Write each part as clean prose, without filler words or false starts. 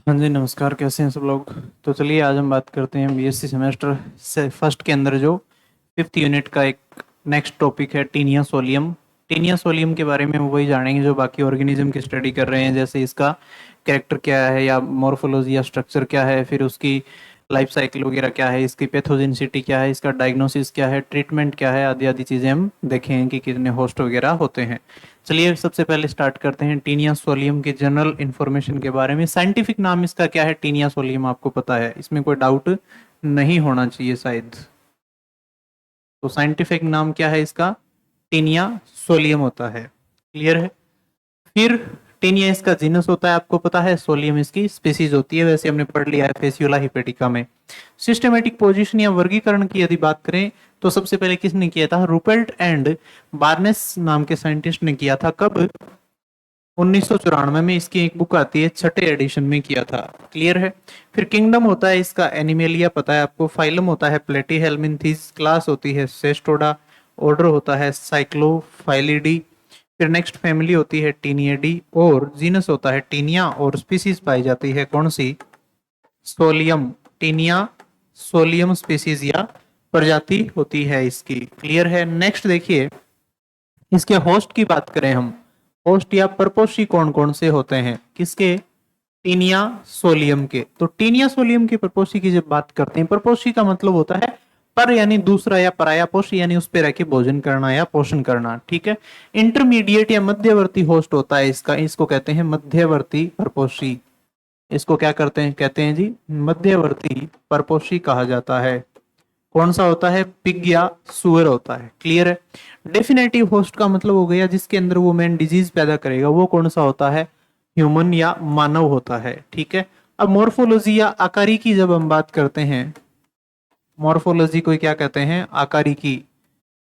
हाँ जी, नमस्कार। कैसे हैं सब लोग। तो चलिए आज हम बात करते हैं बीएससी सेमेस्टर से फर्स्ट के अंदर जो फिफ्थ यूनिट का एक नेक्स्ट टॉपिक है टीनिया सोलियम। टीनिया सोलियम के बारे में हम वही जानेंगे जो बाकी ऑर्गेनिज्म की स्टडी कर रहे हैं, जैसे इसका कैरेक्टर क्या है या मॉर्फोलॉजी या स्ट्रक्चर क्या है, फिर उसकी लाइफ साइकिल वगैरह क्या है, इसकी पैथोजेनिसिटी क्या है, इसका डायग्नोसिस क्या है, ट्रीटमेंट क्या है, आदि आदि चीज़ें हम देखें कि कितने होस्ट वगैरह होते हैं। चलिए सबसे पहले स्टार्ट करते हैं टीनिया सोलियम के जनरल इंफॉर्मेशन के बारे में। साइंटिफिक नाम इसका क्या है? Taenia solium. आपको पता है, इसमें कोई डाउट नहीं होना चाहिए शायद। तो साइंटिफिक नाम क्या है इसका? टीनिया सोलियम होता है। क्लियर है। फिर टेनिया इसका जीनस होता है, आपको पता है। सोलियम इसकी स्पीसीज होती है, वैसे हमने पढ़ लिया है फेसियोला हिपेटिका में। सिस्टमेटिक पोजीशन या वर्गीकरण की यदि बात करें तो सबसे पहले किसने किया था? रुपेल्ट एंड बार्नेस नाम के साइंटिस्ट ने किया था। कब? 1994 में। इसकी एक बुक आती है, छठे एडिशन में किया था। क्लियर है। फिर किंगडम होता है इसका एनिमेलिया, पता है आपको। फाइलम होता है प्लेटीहेल्मिन्थीज। क्लास होती है सेस्टोडा। ऑर्डर होता है साइक्लोफाइलिडी। फिर नेक्स्ट फैमिली होती है टीनियडी और जीनस होता है टीनिया और स्पीसीज पाई जाती है कौन सी? सोलियम। टीनिया सोलियम स्पीसीज या प्रजाति होती है इसकी। क्लियर है। नेक्स्ट देखिए, इसके होस्ट की बात करें हम। होस्ट या परपोषी कौन कौन से होते हैं किसके? टीनिया सोलियम के। तो टीनिया सोलियम के परपोषी की जब बात करते हैं, परपोषी का मतलब होता है पर यानी दूसरा या पराया पोष, यानी उस पे रह के भोजन करना या पोषण करना। ठीक है। इंटरमीडिएट या मध्यवर्ती होस्ट होता है इसका, इसको कहते हैं मध्यवर्ती परपोषी। इसको क्या करते हैं? कहते हैं जी मध्यवर्ती परपोषी कहा जाता है। कौन सा होता है? पिग या सुअर होता है। क्लियर है। डेफिनेटिव होस्ट का मतलब हो गया जिसके अंदर वो मेन डिजीज पैदा करेगा, वो कौन सा होता है? ह्यूमन या मानव होता है। ठीक है। अब मॉर्फोलॉजी या आकारी की जब हम बात करते हैं, मॉर्फोलॉजी को क्या कहते हैं? आकारी की।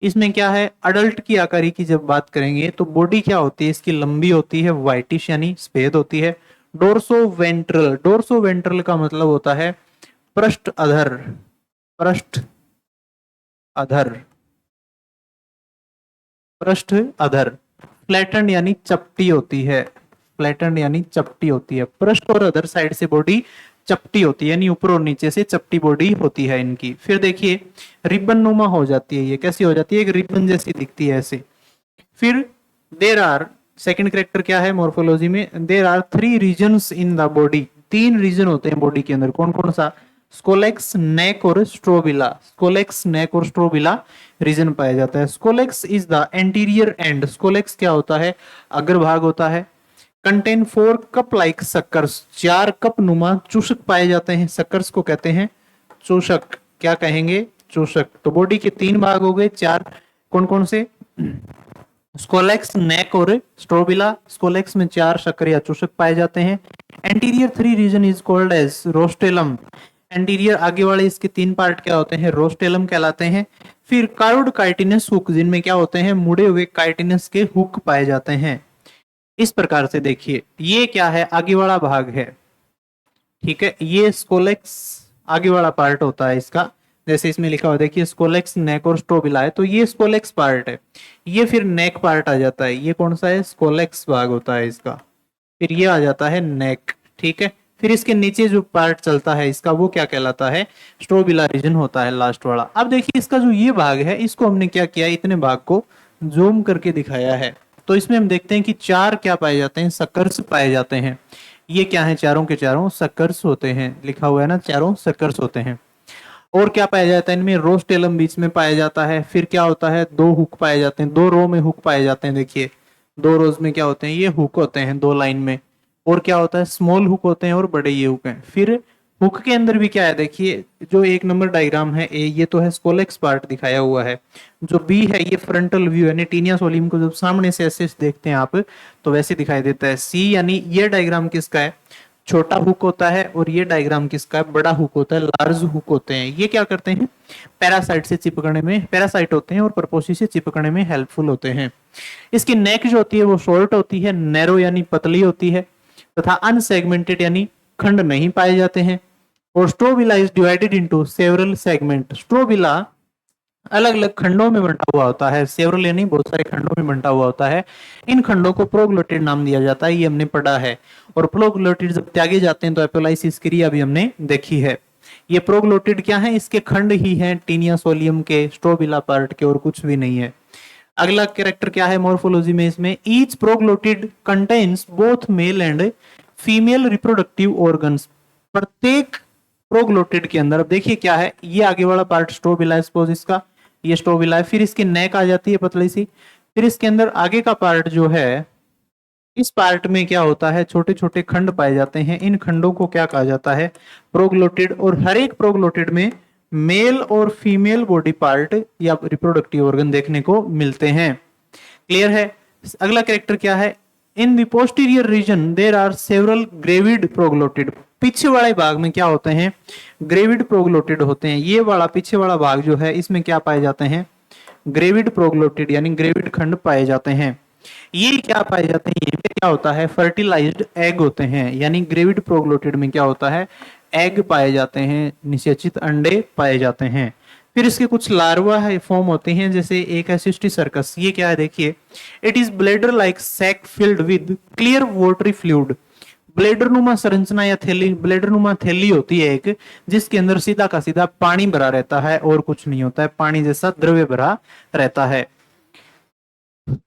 इसमें क्या है? अडल्ट की आकारी की जब बात करेंगे तो बॉडी क्या होती है इसकी? लंबी होती है, व्हाइटिश यानी सफेद होती है। Dorso ventral. डोर्सो वेंट्रल का मतलब होता है पृष्ठ अधर। पृष्ठ अधर। पृष्ठ अधर। फ्लैटन यानी चपटी होती है। फ्लैटन यानी चपटी होती है। पृष्ठ और अधर साइड से बॉडी चपटी होती है, यानी ऊपर और नीचे से चपटी बॉडी होती है इनकी। फिर देखिए रिबन नुमा हो जाती है, ये कैसी हो जाती है? एक रिबन जैसी दिखती है ऐसे। फिर देर आर, सेकंड करेक्टर क्या है मॉर्फोलॉजी में? There are three regions in the body. तीन रीजन होते हैं बॉडी के अंदर। कौन कौन सा? स्कोलेक्स, नेक और स्ट्रोबिला। स्कोलेक्स, नेक और स्ट्रोबिला रीजन पाया जाता है। Scolex is the anterior and. Scolex क्या होता है? अग्रभाग होता है। Contain four cup like suckers. चार कप नुमा चूषक पाए जाते हैं। सक्कर्स को कहते हैं चूषक। क्या कहेंगे? चूषक। तो बॉडी के तीन भाग हो गए, चार। कौन कौन से? स्कोलेक्स, नेक और स्ट्रोबिला। स्कोलेक्स में चार शक्कर या चूषक पाए जाते हैं। Anterior three region is called as rostellum. Anterior आगे वाले इसके तीन पार्ट क्या होते हैं? रोस्टेलम कहलाते हैं। फिर कार्ड काइटिनस हुक, जिनमें क्या होते हैं? मुड़े हुए काइटिनस के हुक पाए जाते हैं। इस प्रकार से देखिए, ये क्या है? आगे वाला भाग है। ठीक है। ये स्कोलेक्स आगे वाला पार्ट होता है इसका। जैसे इसमें लिखा हुआ देखिए स्कोलेक्स, नेक और स्ट्रोबिला है, तो ये स्कोलेक्स पार्ट है। ये फिर नेक पार्ट आ जाता है। ये कौन सा है? स्कोलेक्स भाग होता है इसका। फिर ये आ जाता है नेक। ठीक है। फिर इसके नीचे जो पार्ट चलता है इसका, वो क्या कहलाता है? स्ट्रोबिला रीजन होता है लास्ट वाला। अब देखिए इसका जो ये भाग है, इसको हमने क्या किया? इतने भाग को जूम करके दिखाया है। तो इसमें हम देखते हैं कि चार क्या पाए जाते हैं? सकर्स पाए जाते हैं। ये क्या है? चारों के चारों सकर्स होते हैं। लिखा हुआ है ना, चारों सकर्स होते हैं। और क्या पाया जाता है इनमें? रोस्टेलम बीच में पाया जाता है। फिर क्या होता है? दो हुक पाए जाते हैं, दो रो में हुक पाए जाते हैं। देखिए दो रोज में क्या होते हैं? ये हुक होते हैं दो लाइन में। और क्या होता है? स्मॉल हुक होते हैं और बड़े ये हुक हैं। फिर हुक के अंदर भी क्या है? देखिए जो एक नंबर डायग्राम है ए, ये तो है स्कोलेक्स पार्ट दिखाया हुआ है। जो बी है ये फ्रंटल व्यू है। टीनिया सोलियम को जब सामने से ऐसे देखते हैं आप तो वैसे दिखाई देता है। सी यानी ये डायग्राम किसका है? छोटा हुक होता है। और ये डायग्राम किसका है? बड़ा हुक होता है, लार्ज हुक होते हैं। ये क्या करते हैं? पैरासाइट से चिपकने में, पैरासाइट होते हैं और परपोसी से चिपकने में हेल्पफुल होते हैं। इसकी नेक जो होती है वो शॉर्ट होती है, नैरो यानी पतली होती है, तथा अनसेगमेंटेड यानी खंड नहीं पाए जाते हैं। और strobila is divided into several segment. Strobila अलग अलग खंडों में बंटा हुआ होता है, सेवरल यानी बहुत सारे खंडों में बंटा हुआ होता है। इन खंडों को प्रोग्लोटिड नाम दिया जाता है, ये हमने पढ़ा है। और प्रोग्लोटिड जब त्यागे जाते हैं तो एपोलाइसिस क्रिया भी हमने देखी है। ये प्रोग्लोटिड क्या है, इसके खंड ही हैं टीनिया सोलियम के, स्ट्रोबिला पार्ट के, और कुछ भी नहीं है। अगला कैरेक्टर क्या है मॉर्फोलॉजी में, इसमें each proglottid contains both male and female reproductive organs. प्रत्येक प्रोग्लोटिड के अंदर, अब देखिए क्या है, ये आगे वाला पार्ट स्ट्रोबिला है, सपोज इसका ये स्ट्रोबिला है, फिर इसकी नेक आ जाती है पतली सी, फिर इसके अंदर आगे का पार्ट जो है, इस पार्ट में क्या होता है, छोटे छोटे खंड पाए जाते हैं। इन खंडों को क्या कहा जाता है, प्रोग्लोटिड। और हर एक प्रोग्लोटिड में मेल और फीमेल बॉडी पार्ट या रिप्रोडक्टिव ऑर्गन देखने को मिलते हैं। क्लियर है। अगला कैरेक्टर क्या है, in the posterior region there are several gravid proglottid. पीछे वाले भाग में क्या होते हैं, ग्रेविड प्रोग्लोटिड होते हैं। ये वाला पीछे वाला भाग जो है, इसमें क्या पाए जाते हैं, ग्रेविड प्रोग्लोटिड यानी ग्रेविड खंड पाए जाते हैं। ये क्या पाए जाते हैं, ये क्या होता है, फर्टिलाइज्ड एग होते हैं। यानी ग्रेविड प्रोग्लोटिड में क्या होता है, एग पाए जाते हैं, निषेचित अंडे पाए जाते हैं। फिर इसके कुछ लार्वा है फॉर्म होते हैं, जैसे एक है सिस्टिसर्कस। ये क्या है देखिए, it is bladder like sac filled with clear watery fluid. Bladder नुमा संरचना या थैली, ब्लेडर नुमा थैली होती है एक, जिसके अंदर सीधा का सीधा पानी भरा रहता है और कुछ नहीं होता है, पानी जैसा द्रव्य भरा रहता है।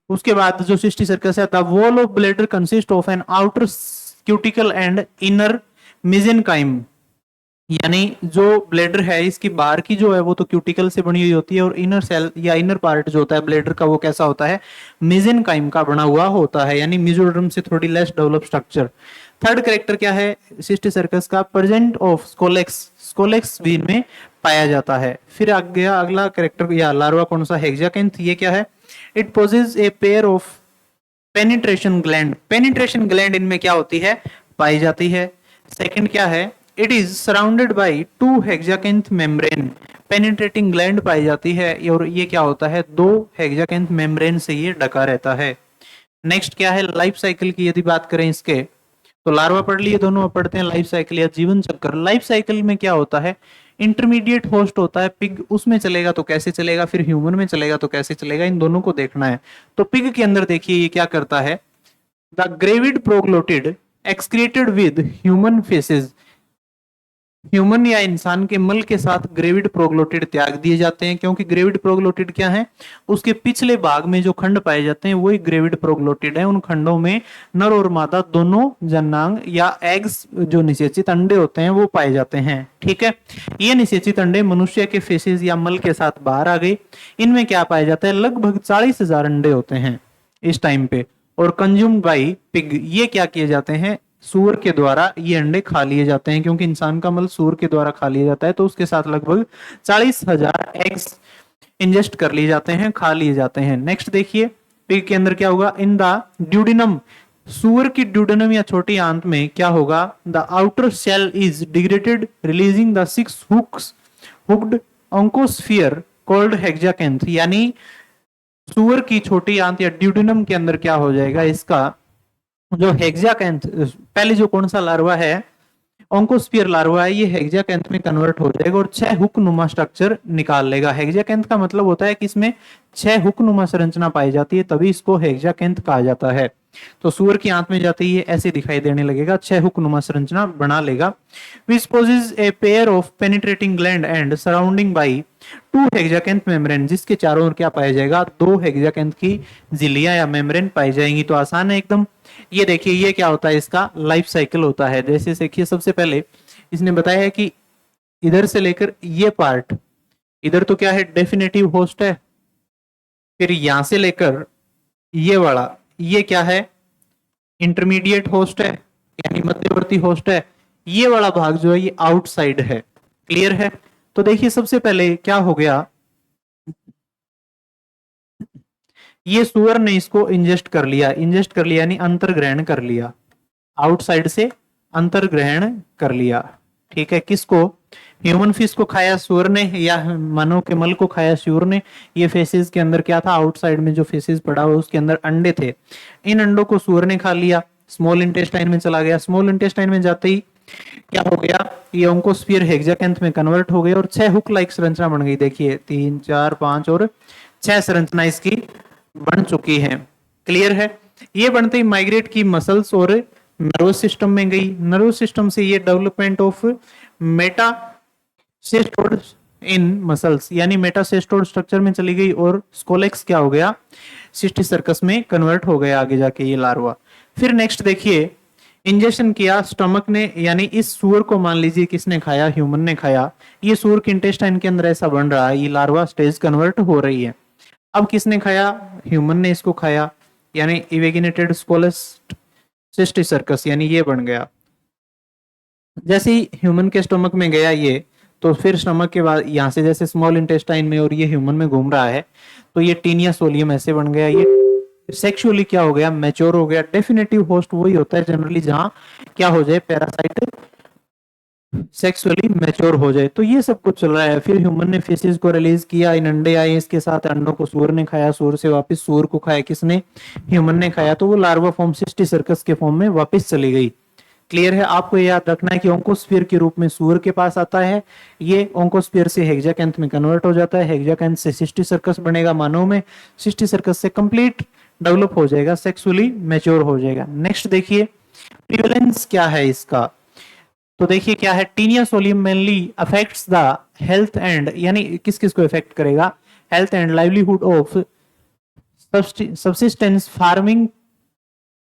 उसके बाद जो सिस्टी सर्कस है, the wall of bladder consist of an outer cuticle and inner mesenchyme. यानी जो ब्लेडर है, इसकी बाहर की जो है वो तो क्यूटिकल से बनी हुई होती है, और इनर सेल या इनर पार्ट जो होता है ब्लेडर का, वो कैसा होता है, मिजेनकाइम का बना हुआ होता है, यानी मिजोडर्म से थोड़ी less develop structure. Third character क्या है सिस्टी सर्कस का, प्रेजेंट ऑफ स्कोलेक्स, स्कोलेक्स भी इनमें पाया जाता है। फिर आगे अगला कैरेक्टर या लार्वा कौन सा, हेक्साकैंथ। ये क्या है, it poses a pair of penetration gland. Penetration gland इनमें क्या होती है, पाई जाती है। सेकंड क्या है, it is surrounded by two hexacanth membrane. Penetrating gland पाई जाती है, और ये क्या होता है, दो हेक्साकैंथ मेम्ब्रेन से ये ढका रहता है। नेक्स्ट क्या है, लाइफ साइकिल की यदि बात करें इसके, तो लार्वा पढ़ लिए, दोनों अब पढ़ते हैं लाइफ साइकिल या जीवन चक्र। लाइफ साइकिल में क्या होता है, इंटरमीडिएट होस्ट होता है पिग, उसमें चलेगा तो कैसे चलेगा, फिर ह्यूमन में चलेगा तो कैसे चलेगा, इन दोनों को देखना है। तो पिग के अंदर देखिए ये क्या करता है, the gravid proglottid excreted with human faces. Human या इंसान के मल के साथ ग्रेविड प्रोग्लोटिड त्याग दिए जाते हैं, क्योंकि ग्रेविड प्रोग्लोटिड क्या है, उसके पिछले भाग में जो खंड पाए जाते हैं वही ग्रेविड प्रोग्लोटिड है। उन खंडों में नर और मादा दोनों जनांग या एग्स, जो निषेचित अंडे होते हैं, वो पाए जाते हैं। ठीक है, ये निषेचित अंडे मनुष्य के फेसेस या मल के साथ बाहर आ गए। इनमें क्या पाया जाता है, लगभग 40,000 अंडे होते हैं इस टाइम पे। और कंज्यूम्ड बाई पिग, ये क्या किए जाते हैं, सूअर के द्वारा ये अंडे खा लिए जाते हैं, क्योंकि इंसान का मल सूअर के द्वारा खा लिया जाता है, तो उसके साथ लगभग 40,000 एग्स इंजेस्ट कर लिए जाते हैं, खा लिए जाते हैं। नेक्स्ट देखिए पिग के अंदर क्या होगा, इन द ड्यूडिनम, सूअर की ड्यूडेनम या छोटी आंत में क्या होगा, the outer cell is degraded releasing the 6 hooked oncosphere called hexacanth. यानी सूअर की छोटी आंत या ड्यूडेनम के अंदर क्या हो जाएगा, इसका जो हेक्साकैंथ, पहले जो कौन सा लार्वा है, ऑन्कोस्फियर लार्वा है, ये हेक्साकैंथ में कन्वर्ट हो जाएगा और 6 हुक नुमा स्ट्रक्चर निकाल लेगा। हेक्साकैंथ का मतलब होता है कि इसमें 6 हुक नुमा संरचना पाई जाती है, तभी इसको हेक्साकैंथ कहा जाता है। तो सूअर की आंत में जाते ही ऐसे दिखाई देने लगेगा, 6 हुक नुमा संरचना बना लेगा। Which possess a pair of penetrating gland and surrounding by 2 hexacanth membrane, जिसके चारों ओर क्या पाया जाएगा, 2 हेक्साकैंथ की झिल्लियां या मेम्ब्रेन पाई जाएंगी। तो आसान है एकदम। ये देखिए ये क्या होता है, इसका लाइफ साइकिल होता है। जैसे देखिए सबसे पहले इसने बताया है कि इधर से लेकर ये पार्ट, इधर तो क्या है, डेफिनेटिव होस्ट है, फिर यहां से लेकर ये वाला, ये क्या है, इंटरमीडिएट होस्ट है यानी मध्यवर्ती होस्ट है। ये वाला भाग जो है ये आउटसाइड है। क्लियर है। तो देखिए सबसे पहले क्या हो गया, ये सुअर ने इसको इंजेस्ट कर लिया, इंजेस्ट कर लिया यानी अंतर्ग्रहण कर लिया, आउटसाइड से अंतर्ग्रहण कर लिया। ठीक है, किसको, ह्यूमन फिश को खाया सुअर ने, या मानव के मल को खाया सुअर ने। ये फेसेस के अंदर क्या था, आउटसाइड में जो फेसेस पड़ा हुआ उसके अंदर अंडे थे, इन अंडों को सुअर ने खा लिया, स्मॉल इंटेस्टाइन में चला गया। स्मॉल इंटेस्टाइन में जाते ही क्या हो गया, ये ओंकोस्फीयर हेक्साकेंथ में कन्वर्ट हो गए और 6 हुक लाइक संरचना बन गई। देखिए 3 4 5 और 6 संरचना इसकी बन चुकी है। क्लियर है। ये बनते ही माइग्रेट की मसल्स और नर्वस सिस्टम में गई। नर्वस सिस्टम से ये डेवलपमेंट ऑफ मेटासेस्टोड इन मसल्स यानी मेटासेस्टोड स्ट्रक्चर में चली गई और स्कोलेक्स क्या हो गया, सिस्टिस सर्कस में कन्वर्ट हो गया आगे जाके ये लार्वा। फिर नेक्स्ट देखिए, इंजेक्शन किया स्टमक ने, यानी इस सूअर को मान लीजिए किसने खाया, ह्यूमन ने खाया। ये सूअर के इंटेस्टाइन के अंदर ऐसा बन रहा है, ये लार्वा स्टेज कन्वर्ट हो रही है। अब किसने खाया, ह्यूमन ने इसको खाया, यानी इवेगिनेटेड स्कोलस सिस्टिस सर्कस, यानी ये बन गया। जैसे ही ह्यूमन के स्टमक में गया ये, तो फिर स्टमक के बाद यहाँ से जैसे स्मॉल इंटेस्टाइन में और ये ह्यूमन में घूम रहा है, तो ये टीनिया सोलियम ऐसे बन गया। ये सेक्सुअली क्या हो गया, मैच्योर हो गया। डेफिनेटिव होस्ट वही होता है जनरली जहां क्या हो जाए, पैरासाइट सेक्सुअली मैच्योर हो जाए। तो ये सब कुछ चल रहा है। फिर ह्यूमन ने फेसिस को रिलीज किया, इन अंडे आए, इसके साथ अंडों को सूअर ने खाया, सूअर से वापस सूअर को खाया किसने, ह्यूमन ने खाया। तो वो लार्वा फॉर्म सिस्टिस सर्कस के फॉर्म में वापस चली गई। क्लियर है। आपको याद रखना है कि ओंकोस्फीयर के रूप में सूअर के पास आता है, ये ओंकोस्फीयर से हेक्साकेंथ में कन्वर्ट हो जाता है, हेक्साकेंथ से सिस्टिस सर्कस बनेगा मानव में, सिस्टिस सर्कस से कंप्लीट डेवलप हो जाएगा, सेक्सुअली मैच्योर हो जाएगा। नेक्स्ट देखिए प्रिवेलेंस क्या है इसका, तो देखिए क्या है, Taenia solium mainly affects the health and, यानी किस किस को इफेक्ट करेगा, health and livelihood of subsistence farming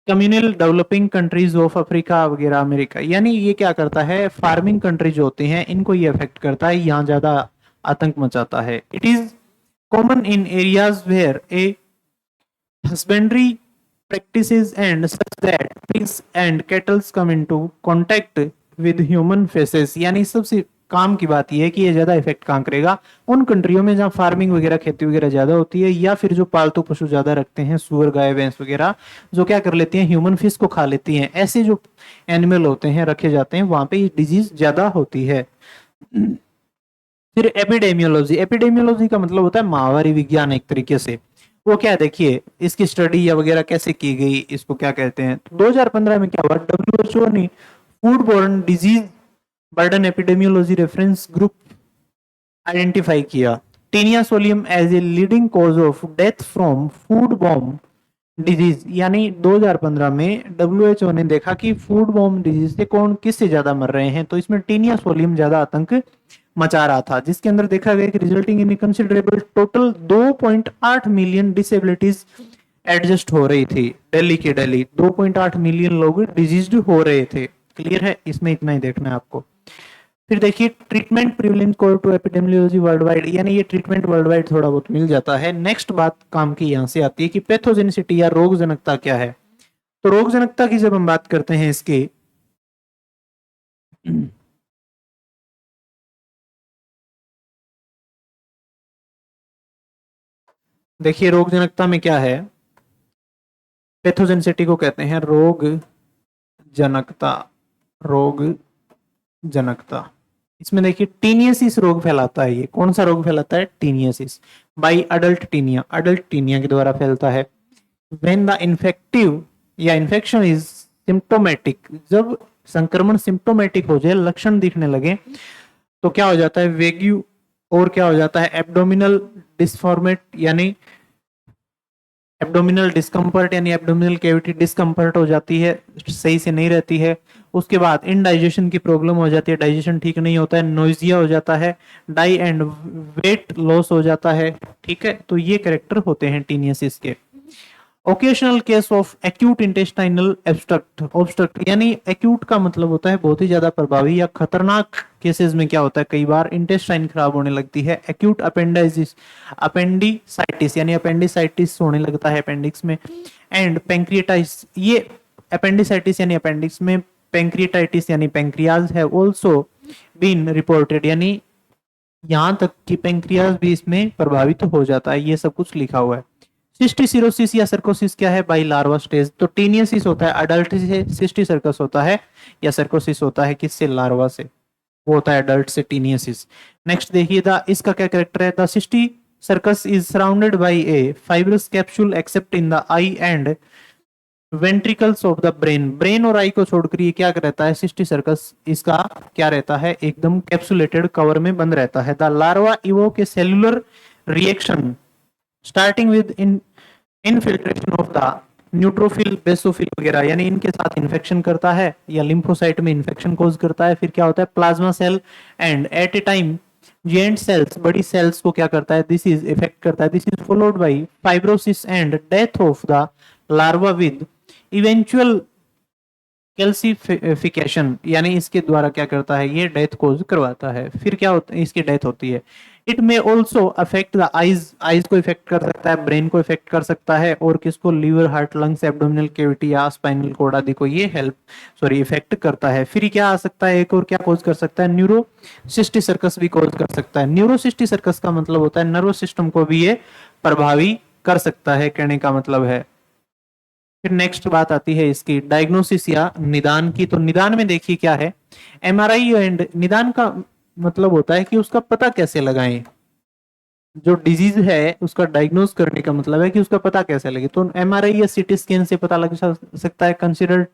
communal developing countries of Africa वगैरह अमेरिका। यानी ये क्या करता है, फार्मिंग कंट्री जो होते हैं इनको ये अफेक्ट करता है, यहाँ ज्यादा आतंक मचाता है। It is common in areas where a husbandry practices and such that pigs and cattle come into contact with human faces। यानी सबसे काम की बात यह है कि ये ज्यादा इफेक्ट कहाँ करेगा, उन कंट्रियों में जहाँ फार्मिंग वगैरह खेती वगैरह ज्यादा होती है, या फिर जो पालतू पशु ज्यादा रखते हैं, सुअर गाय भैंस वगैरह, जो क्या कर लेती हैं, ह्यूमन फिश को खा लेती हैं। ऐसे जो एनिमल होते हैं रखे जाते हैं वहां पे ये डिजीज ज्यादा होती है। फिर एपिडेमियोलॉजी, एपिडेमियोलॉजी का मतलब होता है माहवारी विज्ञान एक तरीके से। वो क्या, देखिए इसकी स्टडी या वगैरह कैसे की गई, इसको क्या कहते हैं। 2015 में क्या हुआ, WHO ने food borne disease burden epidemiology reference group identify किया taenia solium as a leading cause of death from food borne disease. यानी 2015 में WHO ने देखा कि फूड बॉर्न डिजीज से कौन किससे ज्यादा मर रहे हैं, तो इसमें टीनिया सोलियम ज्यादा आतंक मचा रहा था, जिसके अंदर देखा गया कि resulting in considerable total 2.8 million disabilities adjust हो रही थी। दिल्ली के दिल्ली 2.8 मिलियन लोग डिजीज्ड हो रहे थे। क्लियर है, इसमें इतना ही देखना है आपको। फिर देखिए treatment prevalence core to epidemiology world wide, यानी ये ट्रीटमेंट वर्ल्ड वाइड थोड़ा बहुत मिल जाता है। नेक्स्ट बात काम की यहां से आती है कि पैथोजेनिसिटी या रोग जनकता क्या है। तो रोग जनकता की जब हम बात करते हैं इसके, देखिए रोग जनकता में क्या है, पैथोजेनिसिटी को कहते हैं रोग जनकता। रोग जनकता, इसमें देखिए टीनियसिस रोग फैलाता है। ये कौन सा रोग फैलाता है, taeniasis by adult Taenia, adult Taenia के द्वारा फैलता है। व्हेन द इन्फेक्टिव या इन्फेक्शन इज सिम्टोमेटिक, जब संक्रमण सिम्टोमेटिक हो जाए, लक्षण दिखने लगे, तो क्या हो जाता है, वेग्यू, और क्या हो जाता है, एब्डोमिनल डिस्फॉर्मेट, यानी एब्डोमिनल डिस्कम्फर्ट, यानी एब्डोमिनल कैविटी डिस्कम्फर्ट हो जाती है, सही से नहीं रहती है। उसके बाद इनडाइजेशन की प्रॉब्लम हो जाती है, डाइजेशन ठीक नहीं होता है, नोइजिया हो जाता है, डाई एंड वेट लॉस हो जाता है। ठीक है, तो ये कैरेक्टर होते हैं टीनियसिस के। Occasional case of acute intestinal obstruct, यानी एक्यूट का मतलब होता है बहुत ही ज्यादा प्रभावी या खतरनाक केसेस में क्या होता है, कई बार इंटेस्टाइन खराब होने लगती है। एक्यूट अपेंडिसाइटिस, यानी अपेंडिसाइटिस होने लगता है अपेंडिक्स में। एंड पैंक्रियाटाइटिस, ये अपेंडिसाइटिस यानी अपेंडिक्स में, पैंक्रियाटाइटिस यानी पैंक्रियाज है ऑल्सो बीन रिपोर्टेड, यानी यहां तक कि पैंक्रियाज भी इसमें प्रभावित हो जाता है। ये सब कुछ लिखा हुआ है। सिस्टिसिरोसिस या सर्कोसिस क्या है, बाई लार्वा स्टेज। तो टीनियसिस होता है अडल्ट से, सिस्टी सर्कस होता है या सर्कोसिस होता है किससे, लार्वा से, वो होता है अडल्ट से टीनियसिस। नेक्स्ट देखिए इसका क्या कैरेक्टर है, the cysticercus is surrounded by a fibrous capsule except in the eye and ventricles of the brain, brain और आई को छोड़कर ये क्या रहता है, सिस्टी सर्कस इसका क्या रहता है, एकदम कैप्सुलेटेड कवर में बंद रहता है। The larva evoke a cellular reaction starting with infiltration of the neutrophil basophil वगैरह, यानी इनके साथ इन्फेक्शन करता है या लिम्फोसाइट में इन्फेक्शन कोज करता है। फिर क्या होता है, plasma cell and at a time giant cells, बड़ी सेल्स को क्या करता है, दिस इज इफेक्ट करता है। This is followed by fibrosis and death of the larva with eventual calcification, यानी इसके द्वारा क्या करता है, ये डेथ कोज करवाता है। फिर क्या होता है, इसकी डेथ होती है। It may also affect the eyes, eyes को इफेक्ट कर सकता है, ब्रेन को इफेक्ट कर सकता है, और किसको, liver, heart, lungs, abdominal cavity या स्पाइनल कॉर्ड आदि को ये इफेक्ट करता है। फिर क्या आ सकता है, एक और क्या कोज कर सकता है, न्यूरोसिस्टिक सर्कस भी कोज कर सकता है। न्यूरोसिस्टिक सर्कस का मतलब होता है नर्वस सिस्टम को भी ये प्रभावी कर सकता है, कहने का मतलब है। फिर नेक्स्ट बात आती है इसकी डायग्नोसिस या निदान की। तो निदान में देखिए क्या है, एमआरआई एंड निदान का मतलब होता है कि उसका पता कैसे लगाएं, जो डिजीज है उसका डायग्नोज करने का मतलब है कि उसका पता कैसे लगे। तो एमआरआई या सीटी स्कैन से पता लग सकता है, considered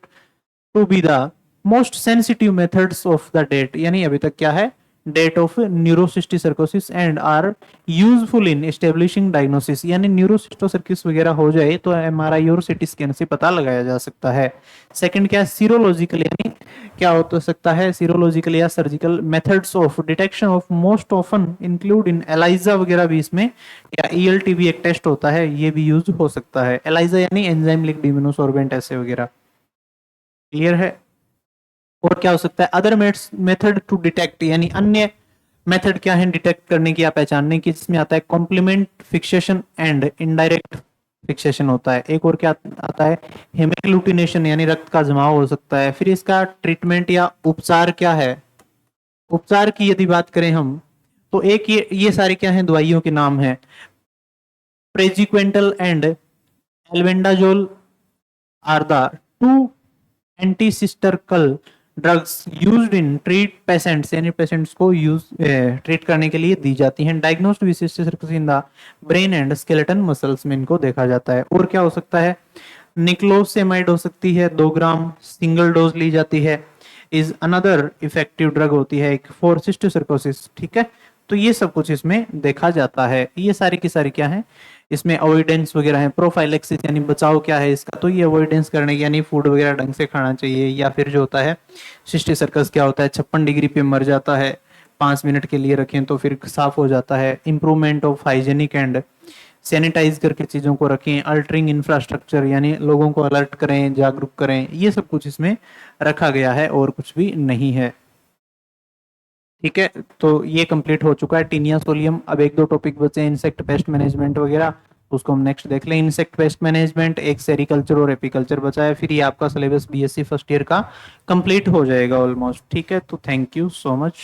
to be the most sensitive methods of the date, यानी अभी तक क्या है, date of neurocysticercosis and are useful in establishing diagnosis, यानी न्यूरोसिस्टोसर्किस वगैरह हो जाए तो एमआरआई और सीटी स्कैन से पता लगाया जा सकता है। सेकंड क्या है, सीरोलॉजिकल, यानी क्या हो सकता है, सीरोलॉजिकल या surgical methods of detection of most often include in ELISA वगैरह भी इसमें, या ईएलटी भी एक टेस्ट होता है, ये भी यूज हो सकता है। एलाइजा यानी एंजाइम लिंक्ड इम्यूनोसॉर्बेंट ऐसे वगैरह, क्लियर है। और क्या हो सकता है, अदर मेथड टू डिटेक्ट, यानी अन्य मेथड क्या है डिटेक्ट करने की या पहचानने की, जिसमें आता है complement fixation and indirect fixation होता है। एक और क्या आता है, हेमोग्लूटिनेशन, यानी रक्त का जमाव हो सकता है। फिर इसका ट्रीटमेंट या उपचार क्या है, उपचार की यदि बात करें हम, तो एक ये सारे क्या हैं, दवाइयों के नाम है, praziquantel and albendazole are the two anticysticercal drugs used in treat patients, यानी पेशेंट्स को यूज ट्रीट करने के लिए दी जाती हैं। Diagnosed cysticercus in the brain and skeleton muscles में इनको देखा जाता है। और क्या हो सकता है, निक्लोसेमाइड हो सकती है, 2 ग्राम सिंगल डोज ली जाती है, इज अनदर इफेक्टिव ड्रग होती है एक फॉर सिस्टिक सर्कोसिस, ठीक है। तो ये सब कुछ इसमें देखा जाता है। ये सारी की सारी क्या है, इसमें अवॉइडेंस वगैरह है, प्रोफाइलेक्सिस यानी बचाव क्या है इसका, तो ये अवॉइडेंस करने की, यानी फूड वगैरह ढंग से खाना चाहिए। या फिर जो होता है सिस्टिक सर्कस क्या होता है, 56 डिग्री पे मर जाता है, 5 मिनट के लिए रखें तो फिर साफ हो जाता है। Improvement of hygienic and sanitize करके चीजों को रखें। अल्टरिंग इंफ्रास्ट्रक्चर, यानी लोगों को अलर्ट करें, जागरूक करें, ये सब कुछ इसमें रखा गया है और कुछ भी नहीं है, ठीक है। तो ये कंप्लीट हो चुका है टीनिया सोलियम। अब 1-2 टॉपिक बचे हैं, इंसेक्ट पेस्ट मैनेजमेंट वगैरह, उसको हम नेक्स्ट देख लें। इंसेक्ट पेस्ट मैनेजमेंट, एक सेरिकल्चर और एपीकल्चर बचा है, फिर ये आपका सिलेबस बीएससी फर्स्ट ईयर का कंप्लीट हो जाएगा ऑलमोस्ट, ठीक है। तो थैंक यू सो मच।